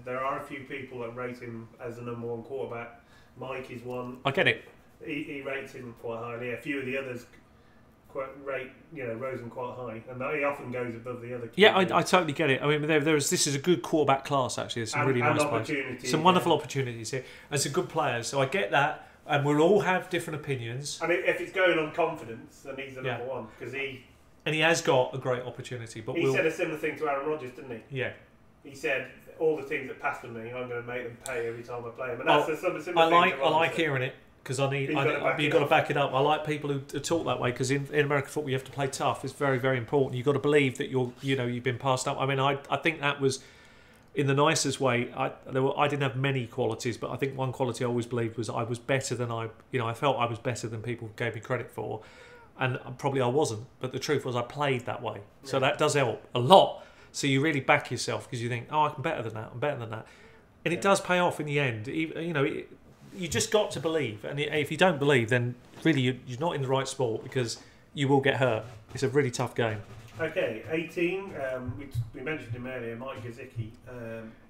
there are a few people that rate him as the number 1 quarterback. Mike is one. I get it. He rates him quite highly. A few of the others rate Rosen quite high, and he often goes above the other. Yeah, I totally get it. I mean, this is a good quarterback class actually. There's some really nice players, some wonderful opportunities here, and some good players. So I get that, and we'll all have different opinions. And if it's going on confidence, then he's the number 1 because he has got a great opportunity. But he said a similar thing to Aaron Rodgers, didn't he? Yeah. He said, all the teams that pass on me, I'm going to make them pay every time I play them. And that's a similar thing. I like hearing it because you've got to back it up. I like people who talk that way because in American football you have to play tough. It's very, very important. You've got to believe that you've been passed up. I mean, I think that was in the nicest way. I didn't have many qualities, but I think one quality I always believed was I was better than I felt I was better than people gave me credit for, and probably I wasn't. But the truth was I played that way, so that does help a lot. So you really back yourself because you think, oh, I'm better than that. I'm better than that, and it does pay off in the end. You just got to believe, and if you don't believe, then really you're not in the right sport because you will get hurt. It's a really tough game. Okay, 18. We mentioned him earlier, Mike Gesicki.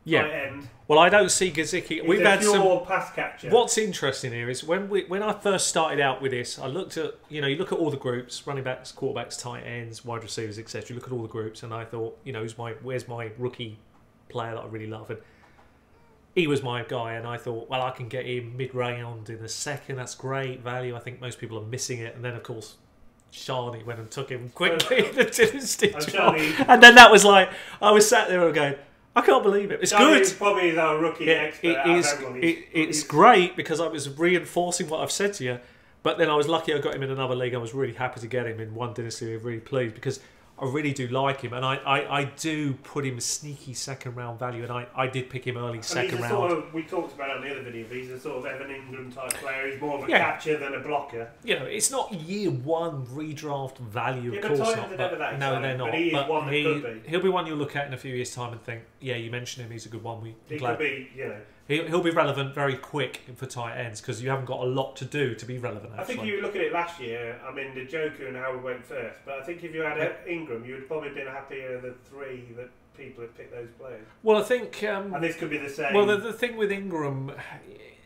Yeah. Tight end. Well, I don't see Gesicki. We've had some pass catcher. What's interesting here is when I first started out with this, I looked at you look at all the groups: running backs, quarterbacks, tight ends, wide receivers, etc. You look at all the groups, and I thought, where's my rookie player that I really love? And he was my guy, and I thought, well, I can get him mid-round in a second. That's great value. I think most people are missing it, and then of course, Sharney went and took him quickly in the Dynasty draft. And then that was like, I was sat there and going, I can't believe it. It's good. Probably our rookie expert. It's great because I was reinforcing what I've said to you. But then I was lucky I got him in another league. I was really happy to get him in one Dynasty. I was really pleased because I really do like him. And I do put him sneaky second round value. And I did pick him early second round. We talked about it on the other video, but he's a sort of Evan Ingram type player. He's more of a catcher than a blocker. It's not year one redraft value, of course not. No, they're not. But he is one that could be. He'll be one you'll look at in a few years' time and think, yeah, you mentioned him, he's a good one. He could be, He'll be relevant very quick for tight ends because you haven't got a lot to do to be relevant. Actually. I think you look at it last year. I mean, the Joker and Howard went first, but I think if you had Ingram, you would probably been happier the three that people had picked those players. Well, I think, and this could be the same. Well, the thing with Ingram,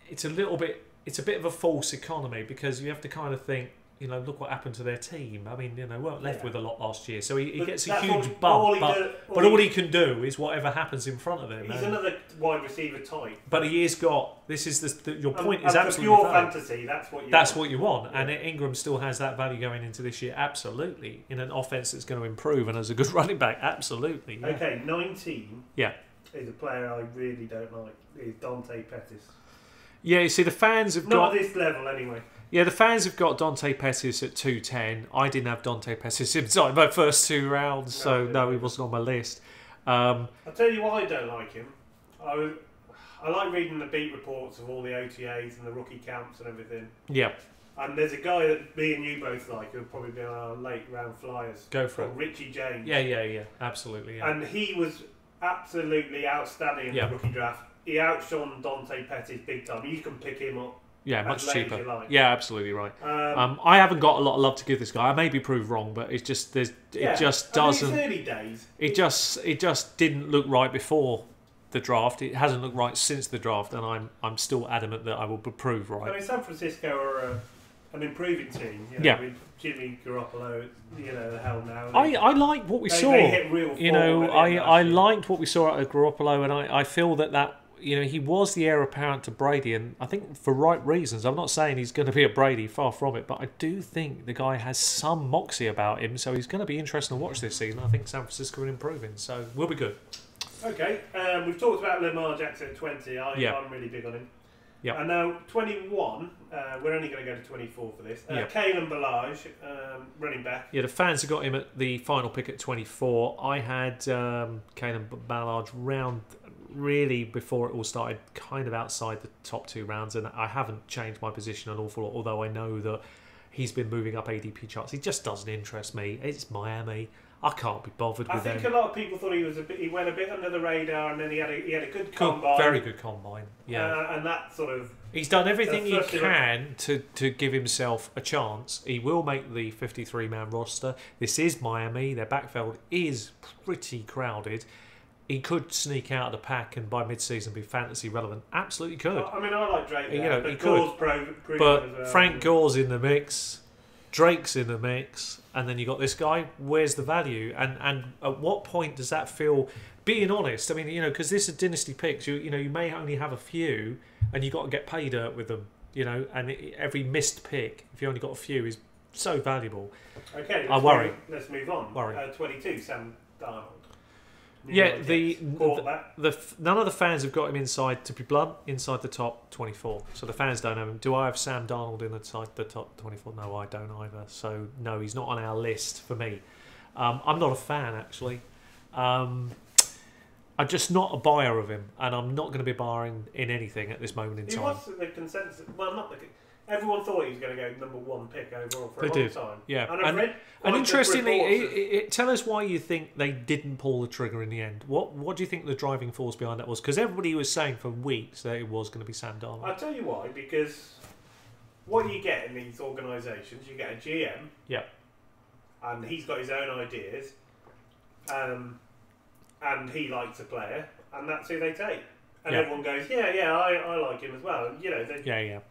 it's a bit of a false economy because you have to kind of think. Look what happened to their team. I mean, weren't left with a lot last year, so he gets a huge bump. But all he can do is whatever happens in front of him. He's another wide receiver type. But he has got. This is your point is and absolutely for pure fantasy. That's what you want. And Ingram still has that value going into this year. Absolutely, in an offense that's going to improve and as a good running back. Absolutely. Yeah. Okay, 19. Yeah, is a player I really don't like. Is Dante Pettis. Yeah, you see, the fans have not at this level anyway. Yeah, the fans have got Dante Pettis at 210. I didn't have Dante Pettis inside my first two rounds, so no, he wasn't on my list. I'll tell you why I don't like him. I like reading the beat reports of all the OTAs and the rookie camps and everything. Yeah. And there's a guy that me and you both like who'll probably be on our late round flyers. Go for it. Richie James. Yeah. Absolutely, yeah. And he was absolutely outstanding in the rookie draft. He outshone Dante Pettis big time. You can pick him up. Yeah, much cheaper. Like. Yeah, absolutely right. I haven't got a lot of love to give this guy. I may be proved wrong, but it just doesn't. It's early days. It just didn't look right before the draft. It hasn't looked right since the draft, and I'm still adamant that I will be proved right. I mean, San Francisco are an improving team. With Jimmy Garoppolo, the hell now. I like what we saw. They hit real form, I liked what we saw out of Garoppolo, and I feel that. He was the heir apparent to Brady, and I think for right reasons. I'm not saying he's going to be a Brady, far from it, but I do think the guy has some moxie about him, so he's going to be interesting to watch this season. I think San Francisco are improving, so we'll be good. Okay, we've talked about Lamar Jackson at 20. I'm really big on him. Yeah. And now 21, we're only going to go to 24 for this. Kalen Ballage, running back. Yeah, the fans have got him at the final pick at 24. I had Kalen Ballage round... really before it all started kind of outside the top two rounds, and I haven't changed my position an awful lot, although I know that he's been moving up ADP charts. He just doesn't interest me. It's Miami. I can't be bothered with him. I think a lot of people thought he went a bit under the radar, and then he had a good combine. Very good combine, yeah. And that sort of... He's done everything he can to give himself a chance. He will make the 53-man roster. This is Miami. Their backfield is pretty crowded. He could sneak out of the pack and by mid-season be fantasy relevant. Absolutely could. I mean, I like Drake there, but he Gore's could. But Frank Gore's in the mix, Drake's in the mix, and then you got this guy. Where's the value? And at what point does that feel? Being honest, I mean, because this is dynasty picks. You may only have a few, and you got to get paid dirt with them. And every missed pick, if you only got a few, is so valuable. Okay, let's move on. 22, Sam Darnold. Yeah, none of the fans have got him inside. To be blunt, inside the top 24. So the fans don't have him. Do I have Sam Darnold inside the top 24? No, I don't either. So no, he's not on our list for me. I'm not a fan actually. I'm just not a buyer of him, and I'm not going to be buying in anything at this moment in time. He was the consensus. Well, not the. Everyone thought he was going to go number one pick overall for a long time. Yeah, and interestingly, tell us why you think they didn't pull the trigger in the end. What do you think the driving force behind that was? Because everybody was saying for weeks that it was going to be Sam Darnold. I'll tell you why. Because what you get in these organisations, you get a GM. Yeah. And he's got his own ideas. and he likes a player, and that's who they take. And everyone goes, I like him as well. And, you know,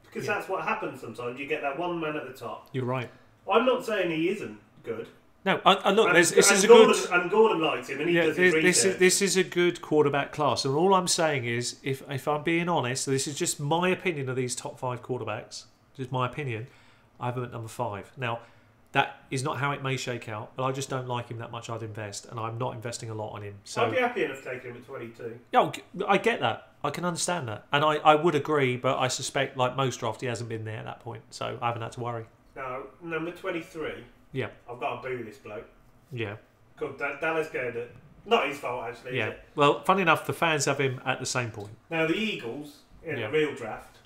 because that's what happens sometimes. You get that one man at the top. You're right. I'm not saying he isn't good. No, look, this is Gordon, a good... And Gordon likes him, and he does his research. This is a good quarterback class. And all I'm saying is, if I'm being honest, this is just my opinion of these top 5 quarterbacks. Just my opinion. I have him at number 5. Now, that is not how it may shake out, but I just don't like him that much. I'd invest, and I'm not investing a lot on him. So I'd be happy enough to take him at 22. Yeah, I get that. I can understand that. And I would agree, but I suspect, like most drafts, he hasn't been there at that point. So I haven't had to worry. Now, number 23... Yeah. I've got to boo this bloke. Yeah. Called Dallas Goedert. Not his fault, actually. Yeah. Well, funny enough, the fans have him at the same point. Now, the Eagles, in a real draft,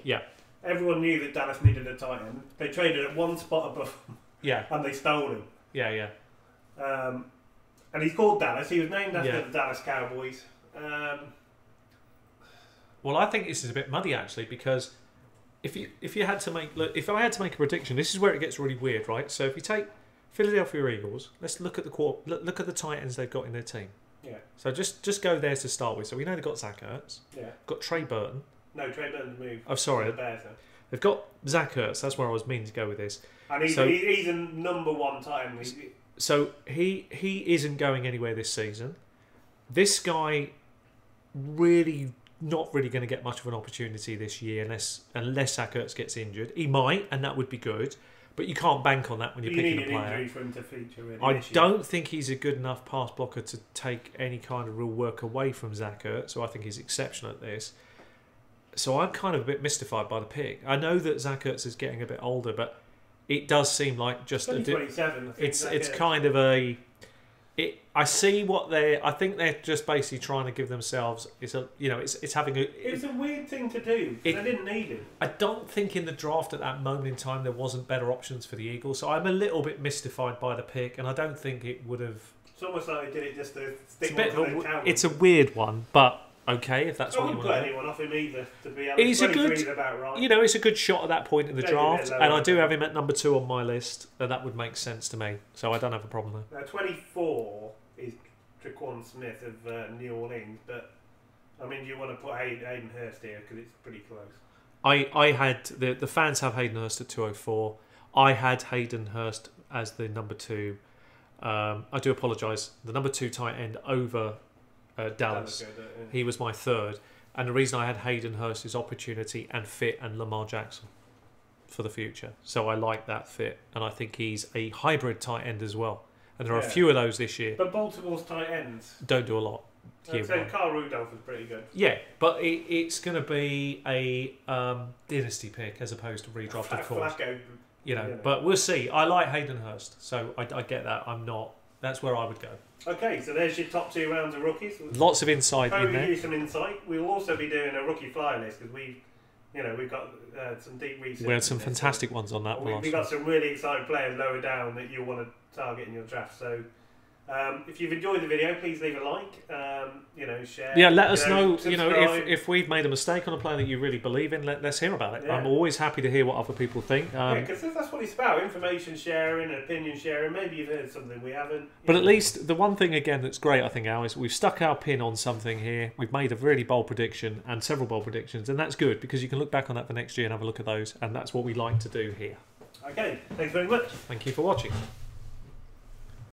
everyone knew that Dallas needed a tight end. They traded at one spot above him. Yeah. And they stole him. Yeah. And he's called Dallas. He was named after the Dallas Cowboys. Well, I think this is a bit muddy, actually, because if I had to make a prediction, this is where it gets really weird, right? So if you take Philadelphia Eagles, let's look at the tight ends they've got in their team. Yeah. So just go there to start with. So we know they've got Zach Ertz. Yeah. Got Trey Burton. No, Trey Burton's moved. Oh, sorry. The Bears, they've got Zach Ertz. That's where I was meaning to go with this. And he's a number 1 tight end. So he isn't going anywhere this season. This guy not really going to get much of an opportunity this year unless Zach Ertz gets injured. He might, and that would be good. But you can't bank on that when you're picking a player. You need an injury for him to feature. Really, I don't think he's a good enough pass blocker to take any kind of real work away from Zach Ertz, so I think he's exceptional at this. So I'm kind of a bit mystified by the pick. I know that Zach Ertz is getting a bit older, but it does seem like just... He's 27. It's kind of a... I see what I think they're just basically trying to give themselves. It's having a. It's a weird thing to do. They didn't need it. I don't think in the draft at that moment in time there wasn't better options for the Eagles. So I'm a little bit mystified by the pick, and I don't think it would have. It's almost like they did it just to stick one to the Cowboys. It's a weird one, but okay, if that's what you want to do. I wouldn't put anyone off him either. To be honest, he's about right. It's a good shot at that point in the draft, and I do have him at number 2 on my list, and that would make sense to me. So I don't have a problem there. Now 24 is Tre'Quan Smith of New Orleans, but I mean, you want to put Hayden Hurst here because it's pretty close. I had the fans have Hayden Hurst at 204. I had Hayden Hurst as the number 2. I do apologise. The number 2 tight end over Dallas. He was my 3rd, and the reason I had Hayden Hurst is opportunity and fit and Lamar Jackson for the future. So I like that fit, and I think he's a hybrid tight end as well. And there are a few of those this year. But Baltimore's tight ends don't do a lot. So Carl Rudolph is pretty good. Yeah, but it's going to be a dynasty pick as opposed to redraft, of course. Flacco, but we'll see. I like Hayden Hurst, so I get that. I'm not. That's where I would go. Okay, so there's your top 2 rounds of rookies. Lots of insight in there. Give you some insight. We'll also be doing a rookie flyer list because we've got some deep research. We had some fantastic ones on that. We've got some really exciting players lower down that you'll want to target in your draft. So if you've enjoyed the video, please leave a like. Share. Yeah, let us know. If we've made a mistake on a player that you really believe in, let's hear about it. Yeah. I'm always happy to hear what other people think. Because that's what it's about: information sharing and opinion sharing. Maybe you've heard something we haven't. But at least the one thing again that's great, I think, Al, is we've stuck our pin on something here. We've made a really bold prediction and several bold predictions, and that's good because you can look back on that for next year and have a look at those, and that's what we like to do here. Okay, thanks very much. Thank you for watching.